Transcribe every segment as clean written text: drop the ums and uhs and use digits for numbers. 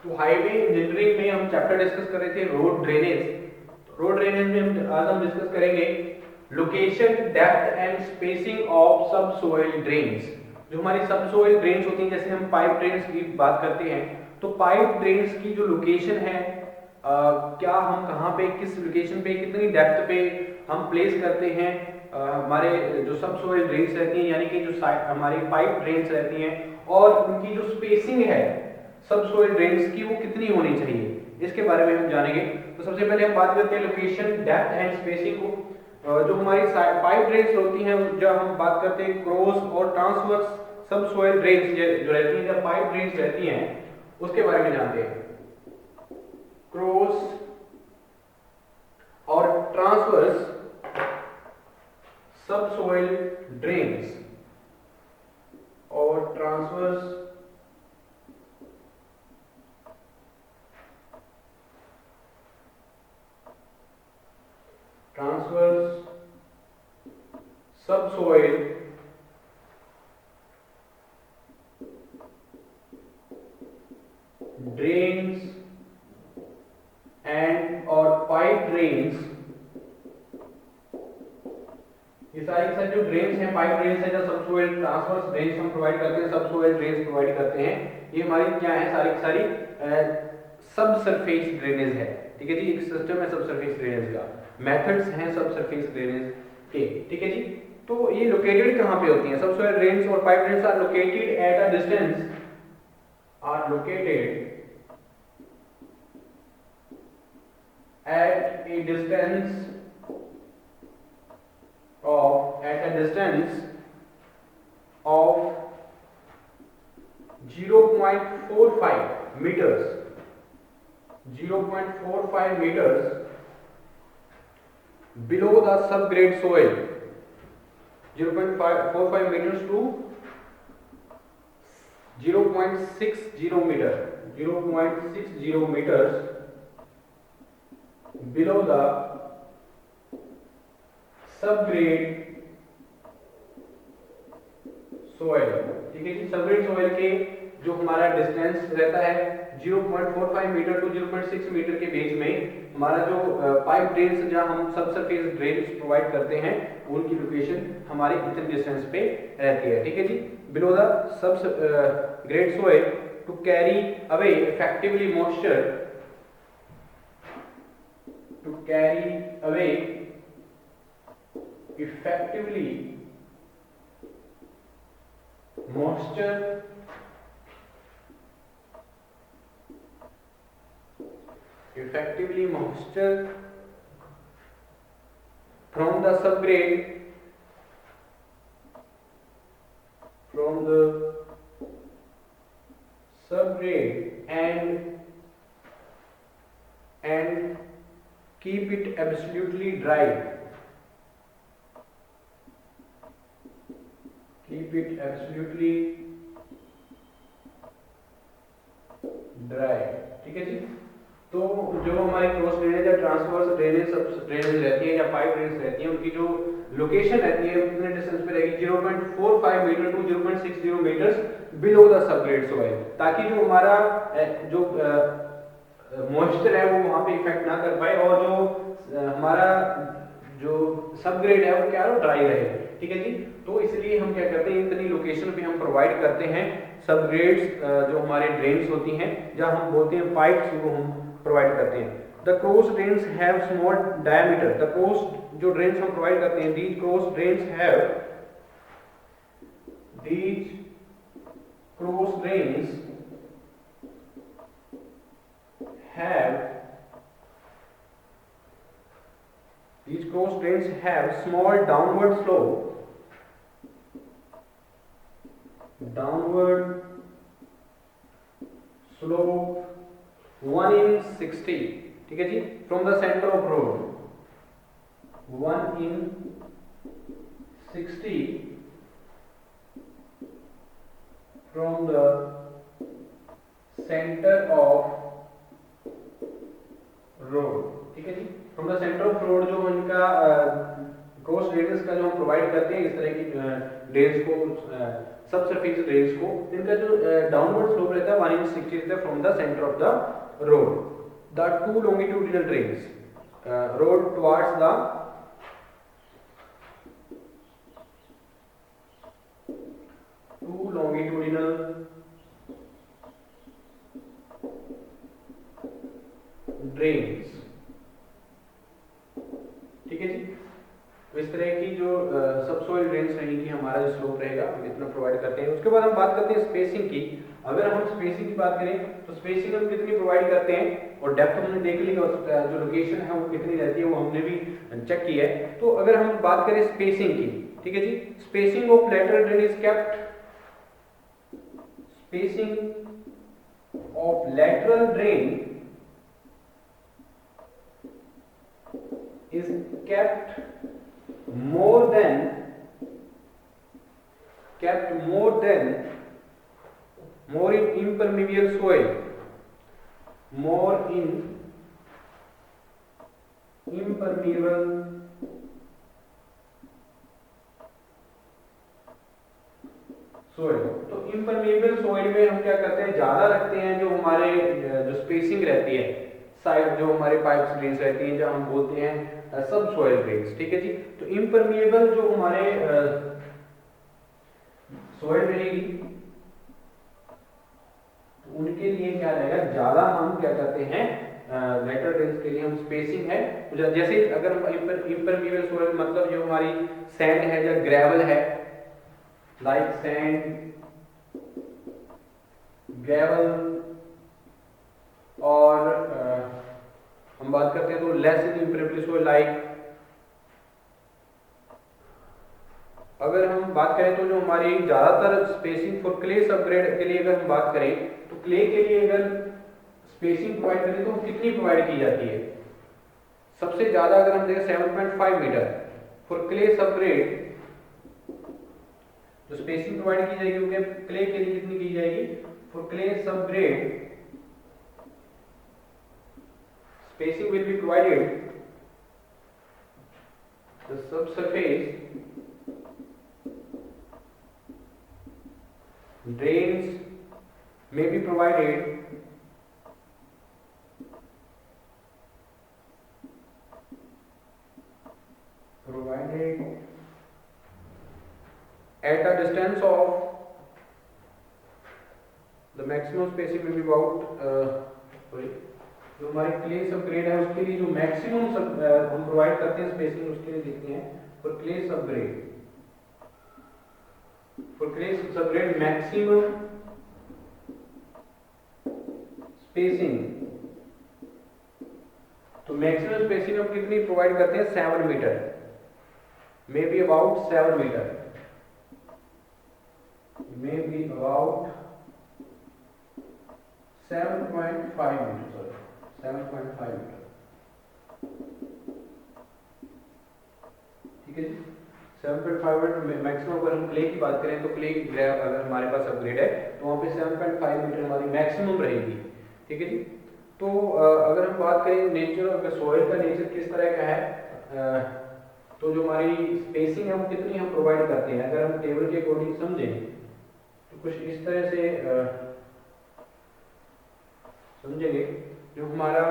तो highway engineering में हम चैप्टर डिस्कस कर रहे थे रोड ड्रेनेज। रोड ड्रेनेज में आज हम डिस्कस करेंगे location, depth and spacing of subsoil drains. जो हमारी सबसोइल ड्रेन्स होती हैं, जैसे हम पाइप ड्रेन्स की बात करते हैं, तो पाइप ड्रेन्स की जो लोकेशन है, क्या हम कहाँ पे, किस लोकेशन पे, कितनी डेप्थ पे हम प्लेस करते हैं हमारे जो सबसोइल ड्रेन्स रहती हैं, यानी कि जो हमारी पाइप ड्रेन्स रहती हैं, और उनकी जो स्पेसिंग है सबसोइल ड्रेन्स की, वो कितनी होनी चाहिए, इसके बारे में हम जानेंगे। तो सबसे पहले हम बात करते हैं लोकेशन, डेप्थ एंड स्पेसिंग को। जो हमारी पाइप ड्रेन्स होती हैं, जब हम बात करते हैं क्रॉस और ट्रांसवर्स सबसोइल ड्रेन्स जो रहती हैं, जब पाइप ड्रेन्स रहती हैं, उसके बारे में जानते हैं। क्रॉस और ट्रांसवर्स सबसोइल ड्रेन्स और ट्रांसवर्स सबसोइल ड्रेन्स एंड और पाइप ड्रेन्स, ये सारी जो ड्रेन्स हैं, पाइप ड्रेन्स है, जो सबसोइल ट्रांसवर्स ड्रेन्स हम प्रोवाइड करते हैं, सबसोइल ड्रेन्स प्रोवाइड करते हैं, ये हमारी क्या है, सारी सारी सब सरफेस ड्रेनेज है। ठीक है जी, एक सिस्टम है सब सरफेस ड्रेनेज का, मेथड्स हैं सब सरफेस ड्रेनेज के। ठीक है जी, तो ये लोकेटेड कहाँ पे होती हैं? सबसोइल ड्रेन्स और pipe drains are located at a distance, are located at a distance of 0.45 meters, 0.45 meters below the subgrade soil, 0.45 meters to 0.60 meter, 0.60 meters below the subgrade soil। ठीक है जी, सबग्रेड सोइल के जो हमारा distance रहता है 0.45 metre to 0.6 metre के बीच में, हमारा जो पाइप ड्रेन्स जहां हम सब सरफेस ड्रेन्स प्रोवाइड करते हैं, उनकी लोकेशन हमारे इतने डिस्टेंस पे रहती है। ठीक है जी, below the sub grade soil to carry away effectively moisture, to carry away effectively moisture from the subgrade and keep it absolutely dry, keep it absolutely dry। ठीक है जी, तो जो हमारी क्रॉस ड्रेनेज या ट्रांसवर्स ड्रेनेज सब drainage रहती है या पाइप ड्रेनेज रहती है, उनकी जो लोकेशन रहती है कितने डिस्टेंस पे रहेगी, 0.45 metre to 0.60 metres below the subgrade soil, ताकि जो हमारा जो मॉइस्चर है वो वहां पे इफेक्ट ना कर पाए, और जो हमारा जो सबग्रेड है वो क्या है, ड्राई रहे। ठीक है जी, तो इसलिए हम क्या करते हैं, इतनी लोकेशन पे हम प्रोवाइड करते हैं सबग्रेड्स, जो हमारे ड्रेन्स होती हैं, जहां हम बोलते हैं पाइप्स, वो हम प्रोवाइड करते हैं। The cross drains have small diameter, the cross जो ड्रेन्स हम प्रोवाइड करते हैं, these cross drains have, these cross drains have these cross drains have small downward slope 1 in 60। ठीक है जी, from the center of road 1 in 60 from the center of road. ठीक है जी, from the centre of road, जो इनका cross drainage का जो हम प्रोवाइड करते हैं, इस तरह की ड्रेन्स को सब सरफेस ड्रेन्स को, इनका जो डाउनवर्ड स्लोप रहता है 160 रहता है from the centre of the road. The two longitudinal drains road towards the two longitudinal drains, ठीक है जी। तो इस तरह की जो सबसॉइल ड्रेन्स रहेंगी, हमारा जो स्लोप रहेगा हम इतना प्रोवाइड करते हैं। उसके बाद हम बात करते हैं स्पेसिंग की। अगर हम स्पेसिंग की बात करें तो स्पेसिंग हम कितनी प्रोवाइड करते हैं, और डेप्थ हमने देख ली, और जो लोकेशन है वो कितनी रहती है वो हमने भी चेक किया है। तो अगर हम बात करें स्पेसिंग की, ठीक है जी, spacing of lateral drain is kept, spacing of lateral drain is kept more than more in impermeable soil, more in impermeable soil. तो इम्परमेबल सोइल में हम क्या करते हैं, ज्यादा रखते हैं जो हमारे जो स्पेसिंग रहती है, साइड जो हमारे पाइप्स ड्रेन्स रहती हैं, जो हम बोलते हैं सब सोइल ड्रेन्स, ठीक है जी। तो इम्परमेबल जो हमारे सोइल रहेगी, तो उनके लिए क्या रहेगा, ज्यादा हम क्या करते हैं लेटरल ड्रेन्स के लिए हम स्पेसिंग है, जैसे अगर हम इम्परमेबल सोइल मतलब जो हमारी सैंड है या ग्रेवल है, like sand, gravel, और हम बात करते हैं तो less impermeable soil like, अगर हम बात करें तो जो हमारी ज्यादातर स्पेसिंग फॉर क्ले सबग्रेड के लिए अगर हम बात करें तो क्ले के लिए अगर स्पेसिंग प्रोवाइड करें तो कितनी प्रोवाइड की जाती है, सबसे ज्यादा अगर हम देखें 7.5 मीटर फॉर क्ले सबग्रेड, जो स्पेसिंग प्रोवाइड की जाएगी वो क्ले के लिए कितनी की जाएगी, for clay subgrade spacing will be provided, the subsurface drains may be provided at a distance of the maximum spacing will be about sorry, जो हमारे क्ले सबग्रेड है उसके लिए जो मैक्सिमम हम प्रोवाइड करते हैं स्पेसिंग, उसके लिए देखते हैं for clay subgrade, for clay subgrade maximum spacing, तो मैक्सिमम स्पेसिंग हम कितनी प्रोवाइड करते हैं 7 metre, may be about 7 metre, may be about 7.5 metre, sorry 7.5 metre, ठीक है जी। 7.5 मीटर मैक्सिमम। अगर हम क्ले की बात करें तो क्ले अगर हमारे पास अपग्रेड है तो वहाँ पे 7.5 मीटर हमारी मैक्सिमम रहेगी, ठीक है जी। तो अगर हम बात करें नेचर ऑफ सोइल का, नेचर किस तरह का है, तो जो हमारी स्पेसिंग है वो कितनी हम प्रोवाइड करते हैं, अगर हम टेबल के अकॉर्डिंग समझें तो कुछ इस तरह से समझेंगे। जो हमारा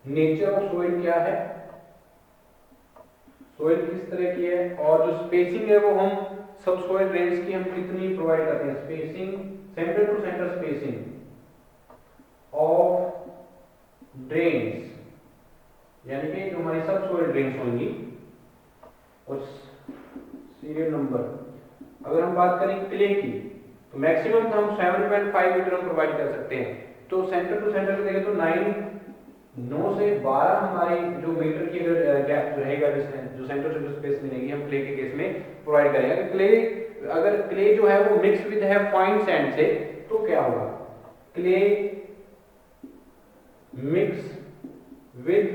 नेचर ऑफ सोइल क्या है, सोइल किस तरह की है, और जो स्पेसिंग है वो हम सब सोइल ड्रेन्स की हम कितनी प्रोवाइड करते हैं, spacing centre to centre spacing of drains, यानी कि जो हमारी सब सोइल ड्रेन्स होंगी, और सीरियल नंबर। अगर हम बात करें क्ले की तो मैक्सिमम तो हम 7.5 मीटर हम प्रोवाइड कर सकते हैं, तो सेंटर टू सेंटर की देखें तो 9 से 12 हमारी जो मीटर की अगर गैप रहेगा, जो सेंटर टू स्पेस मिलेगी हम क्ले के केस में प्रोवाइड करेंगे। अगर क्ले जो है वो मिक्स विद है फाइन सैंड से, तो क्या होगा, clay mix with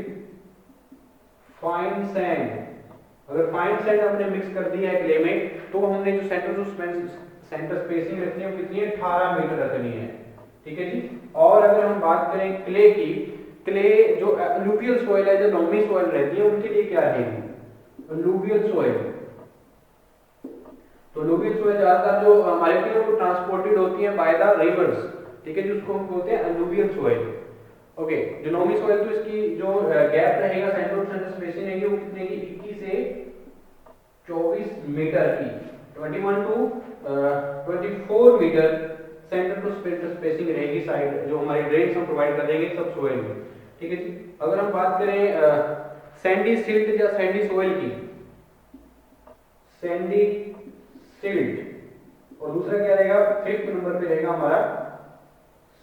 fine sand, अगर फाइन सैंड हमने मिक्स कर दिया है क्ले में, तो हमने जो सेंटर स्पेसिंग रखनी है वो कितनी है, 18 मीटर रखनी है, ठीक है जी। और अगर हम बात करें क्ले की, क्ले जो अलूवियल सॉइल है, जो लोमी सॉइल रहती है, उनके लिए क्या रहेगी, अलूवियल सॉइल, तो अलूवियल सोइल ज्यादातर जो मॉलिक्यूल वो ट्रांसपोर्टेड होती है बाय द रिवर्स, ठीक है, जिसको हम बोलते हैं अलूवियल सोइल। ओके, जो लोमी सोइल तो इसकी जो गैप रहेगा सेंटर टू सेंटर स्पेसिंग रहेगी वो कितने की 21 से 24 मीटर की, 21 to 24 metre centre to centre spacing रहेगी साइड जो हमारी ड्रेन्स हम प्रोवाइड कर देंगे सब सोइल में, ठीक है जी। अगर हम बात करें सैंडी सिल्ट या सैंडी सोइल की, सैंडी सिल्ट, और दूसरा क्या रहेगा 5th नंबर पे रहेगा हमारा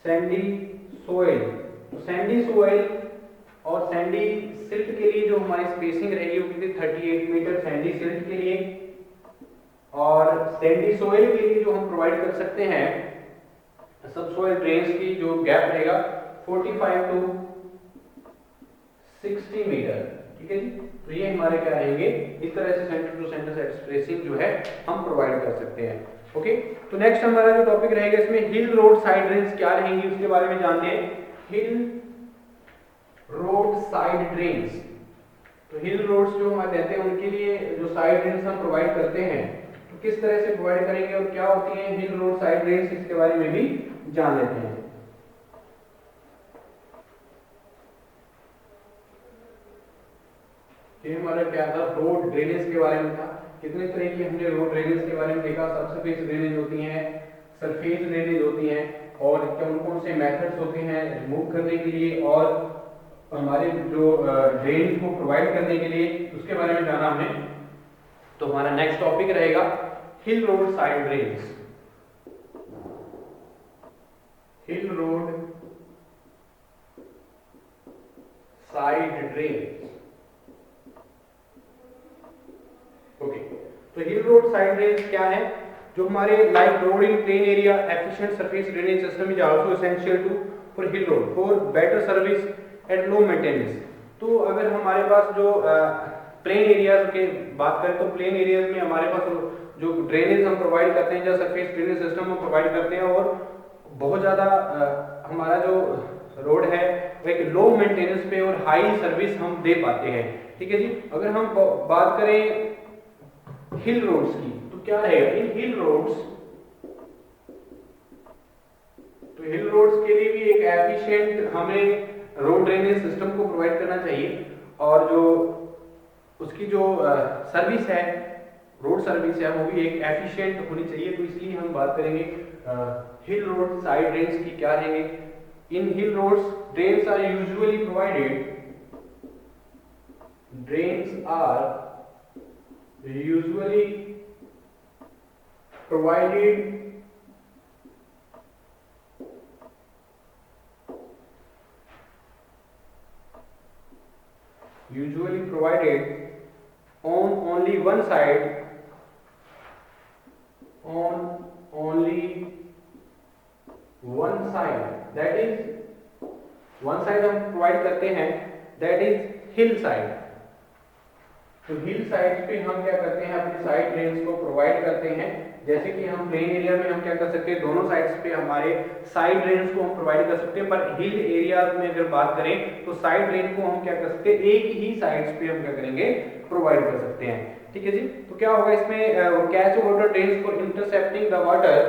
सैंडी सोइल। तो सैंडी सोइल और सैंडी सिल्ट के लिए जो हमारी स्पेसिंग रहेगी वो कितनी 38 मीटर सैंडी सिल्ट के लिए, और सैंडी सोइल के लिए जो हम प्रोवाइड कर सकते हैं सब सोइल ड्रेन्स की जो गैप रहेगा 45 टू 60 मीटर, ठीक है जी। तो ये हमारे क्या रहेंगे, इस तरह से सेंटर टू सेंटर स्पेसिंग जो है हम प्रोवाइड कर सकते हैं। ओके, तो नेक्स्ट हमारा जो टॉपिक रहेगा इसमें हिल रोड साइड ड्रेन्स क्या रहेंगी उसके बारे में जानते हैं। हिल रोड साइड ड्रेन्स, तो हिल रोड्स जो हमारे रहते हैं उनके लिए जो साइड ड्रेन्स हम प्रोवाइड करते हैं तो किस तरह से प्रोवाइड करेंगे और क्या होती है हिल रोड साइड ड्रेन्स, इसके बारे में भी जान लेते हैं। ये हमारा क्या था, रोड ड्रेनेज के बारे में था। कितने तरह की हमने रोड ड्रेनेज के बारे में देखा, सबसरफेस ड्रेनेज होती हैं, सरफेस ड्रेनेज होती हैं, और कौन कौन से मेथड्स होते हैं रिमूव करने के लिए और हमारे जो ड्रेन को प्रोवाइड करने के लिए, उसके बारे में जाना हमने। तो हमारा नेक्स्ट टॉपिक रहेगा hill road side drains. Hill road side drains, okay. तो हिल रोड साइड ड्रेन्स क्या है, जो हमारे like road in plain area efficient surface drainage system is also essential to for hill road for better service at low maintenance. तो अगर हमारे पास जो plain areas की बात करें तो प्लेन एरियाज में हमारे पास जो ड्रेनेज हम प्रोवाइड करते हैं, जो सरफेस ड्रेनेज सिस्टम हम प्रोवाइड करते हैं, और बहुत ज़्यादा हमारा जो रोड है वो एक लो मेंटेनेंस पे और हाई सर्विस हम दे पाते हैं, ठीक है जी। अगर हम बात करें हिल रोड्स की तो क्या रहेगा इन हिल रोड्स, तो हिल रोड्स के लिए भी एक एफिशिएंट हमें रोड ड्रेनेज सिस्टम को प्रोवाइड करना चाहिए, और जो उसकी जो सर्विस है, रोड सर्विस है, वो भी एक एफिशिएंट होनी चाहिए। तो इसलिए हम बात करेंगे हिल रोड साइड ड्रेन्स की क्या रहेंगे। In hill roads drains are usually provided, drains are usually provided on only one side, on only one side, that is one side हम प्रोवाइड करते हैं, that is हिल साइड। तो hill side पे हम क्या करते हैं, अपने साइड ड्रेन्स को प्रोवाइड करते हैं। जैसे कि हम प्लेन एरिया में हम क्या कर सकते हैं, दोनों साइड्स पे हमारे साइड ड्रेन्स को हम प्रोवाइड कर सकते हैं, पर हिल एरियाज में अगर बात करें तो साइड ड्रेन को हम क्या कर सकते हैं, एक ही साइड्स पे हम क्या करेंगे, प्रोवाइड कर सकते हैं, ठीक है जी। तो क्या होगा इसमें, catch water drains for intercepting the water,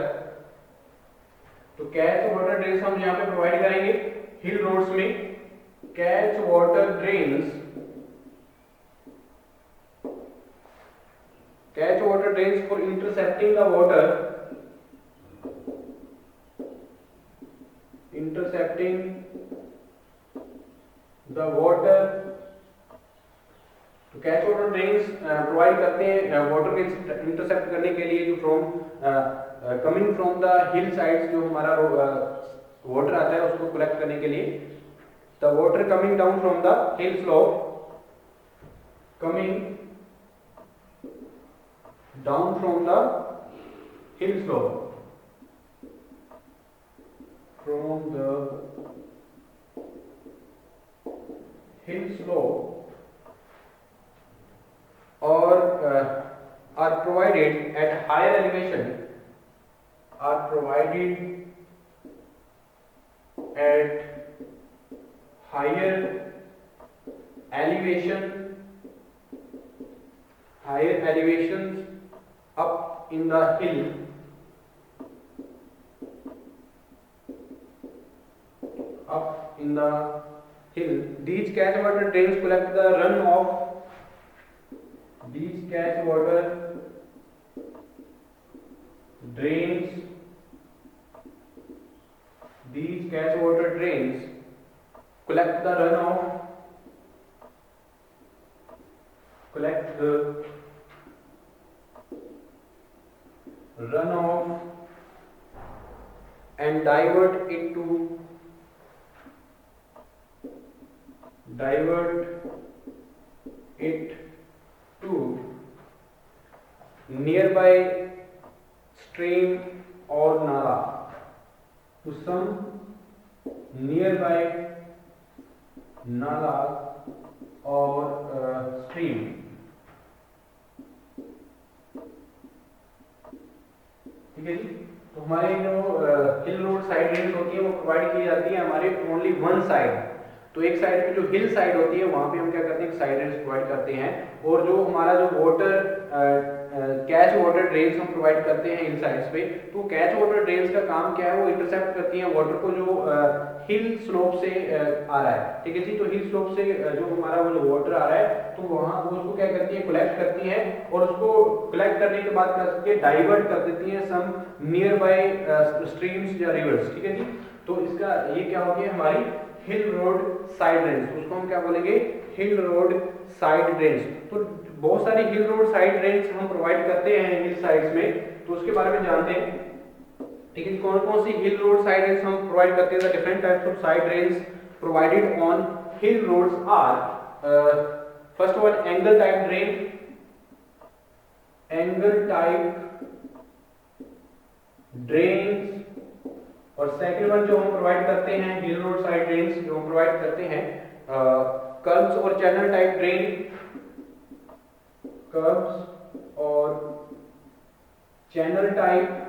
तो कैच वाटर ड्रेन्स हम यहाँ पे प्रोवाइड करेंगे हिल रोड्स में। Catch water drains, catch water drains for intercepting the water, intercepting the water. तो कैच वाटर ड्रेन्स प्रोवाइड करते हैं वाटर को इंटरसेप्ट करने के लिए, जो from coming from the hill sides, जो हमारा वाटर आता है उसको कलेक्ट करने के लिए। The water coming down from the hill slope, coming down from the hill slope, from the hill slope, or are provided at higher elevation, are provided at higher elevation, higher elevations up in the hill, up in the hill, these catch water drains collect the runoff. These catch water drains. These catch water drains collect the runoff. Collect the runoff and divert it to nearby stream or nala, to some nearby nala or stream. ठीक है जी, तो हमारे जो हिल road side drains होती है वो provide की जाती है हमारे ओनली वन साइड। तो एक साइड पे जो हिल साइड होती है वहां पे हम क्या करते हैं, साइड ड्रेन्स प्रोवाइड करते हैं, और जो हमारा जो वाटर कैच वाटर ड्रेन्स हम प्रोवाइड करते हैं हिल साइड्स पे। तो कैच वाटर ड्रेन्स का काम क्या है, वो इंटरसेप्ट करती हैं वाटर को जो हिल स्लोप से आ रहा है। ठीक है जी, तो हिल स्लोप से जो हमारा वो वाटर आ रहा है तो वहां वो उसको क्या करती है, कलेक्ट करती हैं, और उसको कलेक्ट करने के बाद क्या करती है, डाइवर्ट कर देती हैं सम नियर बाय स्ट्रीम्स या रिवर्स। ठीक है जी, तो इसका ये क्या होगी हमारी हिल रोड साइड ड्रेन्स, उसको हम क्या बोलेंगे, हिल रोड साइड ड्रेन्स। तो बहुत सारी हिल रोड साइड ड्रेन्स हम प्रोवाइड करते हैं हिल साइड्स में, तो उसके बारे में जानते हैं। ठीक है, कौन कौन सी हिल रोड साइड ड्रेन्स हम प्रोवाइड करते हैं। Different types of side drains provided on hill roads are, first one angle type drain, angle type drains, और सेकंड वन जो हम प्रोवाइड करते हैं हिल रोड साइड ड्रेन्स जो हम प्रोवाइड करते हैं कर्व्स और चैनल टाइप ड्रेन, कर्व्स और चैनल टाइप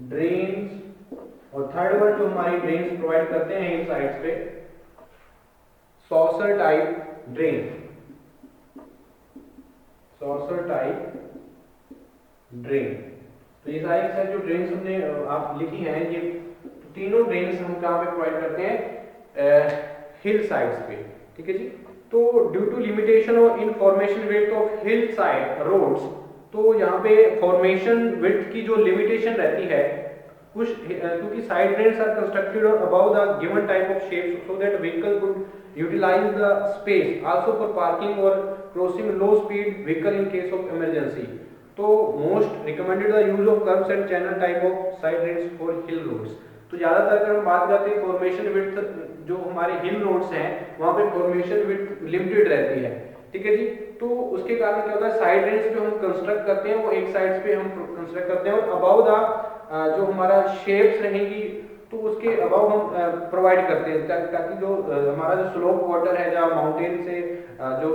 ड्रेन्स, और थर्ड वन जो हमारी ड्रेन्स प्रोवाइड करते हैं हिल साइड्स पे, saucer type drain, saucer type drain. तो ये सारी जो ड्रेन्स हमने आप लिखी हैं, ये तीनों ड्रेन्स हम कहाँ पे प्रोवाइड करते हैं, हिल साइड्स पे। ठीक है जी, तो due to limitation of in formation width of hill side roads, तो यहाँ पे फॉर्मेशन विड्थ की जो लिमिटेशन रहती है कुछ, क्योंकि side drains are constructed about the given type of shape so that vehicle could utilise the space also for parking और crossing low speed vehicle in case of emergency. तो most recommended the use of curves and channel type of side drains for hill roads. तो ज्यादातर अगर हम बात करते हैं formation width, जो हमारे हिल रोड्स हैं वहां पे फॉर्मेशन विड्थ लिमिटेड रहती है। ठीक है जी, तो उसके कारण क्या होता है, साइड ड्रेन्स जो हम कंस्ट्रक्ट करते हैं वो एक साइड पे हम कंस्ट्रक्ट करते हैं, और अबाउ द जो हमारा शेप्स रहेंगी तो उसके अबाउ हम प्रोवाइड करते हैं, ताकि जो हमारा जो स्लोप वाटर है, जहाँ माउंटेन से जो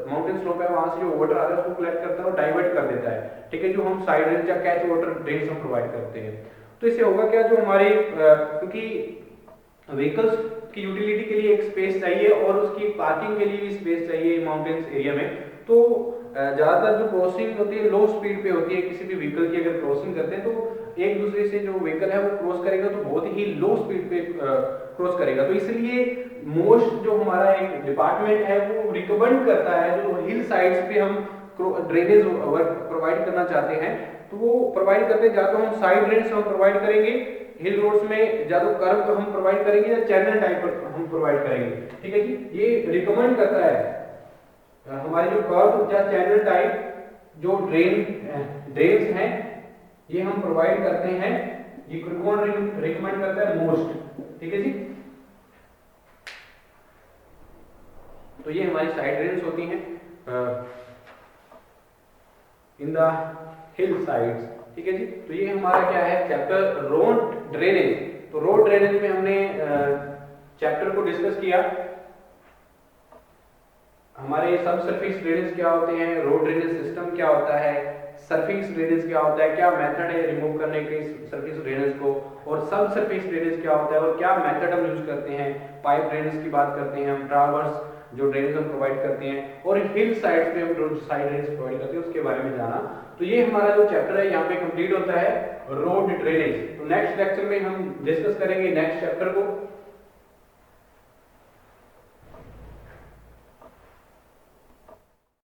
माउंटेन स्लोप है वहां से जो वाटर आ रहा है उसको कलेक्ट करता है और डाइवर्ट कर देता है। ठीक है, जो हम साइड ड्रेन या कैच वाटर ड्रेन्स हम प्रोवाइड करते हैं। तो इससे होगा क्या, जो हमारे क्योंकि व्हीकल्स की यूटिलिटी के लिए एक स्पेस चाहिए और उसकी पार्किंग के लिए भी स्पेस चाहिए माउंटेन्स एरिया में, तो ज्यादातर जो क्रॉसिंग होती है लो स्पीड पे होती है। किसी भी व्हीकल की अगर क्रॉसिंग करते हैं तो एक दूसरे से जो व्हीकल है वो क्रॉस करेगा तो बहुत ही लो स्पीड पे क्रॉस करेगा। तो इसलिए मोस्ट जो हमारा एक डिपार्टमेंट है वो रिकमेंड करता है, जो हिल साइड्स पे हम ड्रेनेज वर्क प्रोवाइड करना चाहते हैं तो वो प्रोवाइड करते हैं, या तो हम साइड ड्रेन्स हम प्रोवाइड करेंगे हिल रोड्स में, या तो कर्व हम प्रोवाइड करेंगे या चैनल टाइप हम प्रोवाइड करेंगे। ठीक है जी, ये रिकमेंड करता है हमारे जो कर्व या चैनल टाइप जो ड्रेन्स हैं ये हम प्रोवाइड करते हैं, ये कौन रिकमेंड करता है, मोस्ट। ठीक है जी, तो ये हमारी साइड ड्रेन्स होती हैं इन द हिल साइड्स। ठीक है जी, तो ये हमारा क्या है चैप्टर रोड ड्रेनेज। तो रोड ड्रेनेज में हमने चैप्टर को डिस्कस किया, हमारे सब सरफेस ड्रेनेज क्या होते हैं, रोड ड्रेनेज सिस्टम क्या होता है, सरफेस ड्रेनेज क्या होता है, क्या मेथड है रिमूव करने के सरफेस ड्रेनेज को, और सब सरफेस ड्रेनेज क्या होता है और क्या मेथड हम यूज करते हैं, पाइप ड्रेनेज की बात करते हैं हम, ट्रावर्स जो ड्रेनेज हम प्रोवाइड करते हैं, और हिल साइड्स पे हम जो साइड ड्रेनेज प्रोवाइड करते हैं उसके बारे में जाना। तो ये हमारा जो चैप्टर है यहाँ पे कंप्लीट होता है रोड ड्रेनेज। तो नेक्स्ट लेक्चर में हम डिस्कस करेंगे नेक्स्ट चैप्टर को।